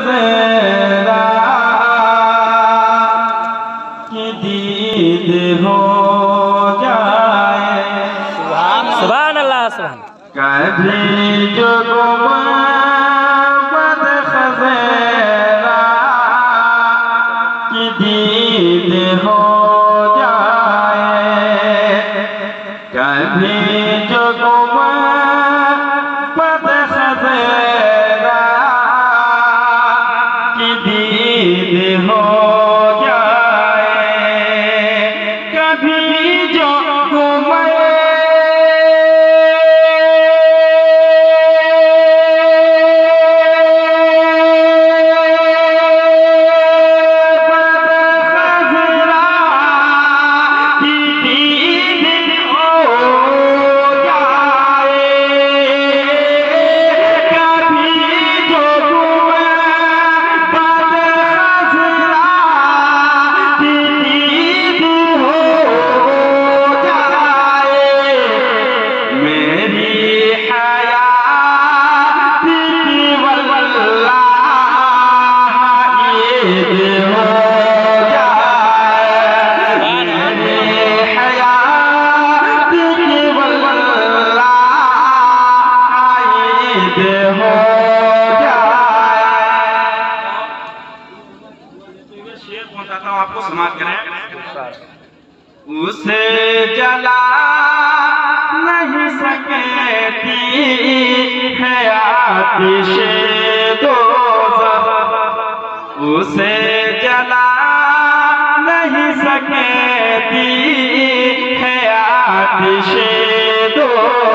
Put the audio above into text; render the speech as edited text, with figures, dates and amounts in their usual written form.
खज़ेरा की दीद हो जाए। सुभान अल्लाह सुभान। कभी जो गुंबद खज़ेरा की दीद हो जाए। कभी जो गुंबद खज़ेरा की दीद हो जाए। कभी जो आपको समाप्त करें। उसे जला नहीं सकती है आतिशे दोज़ख। उसे जला नहीं सकती है आतिशे दोज़ख।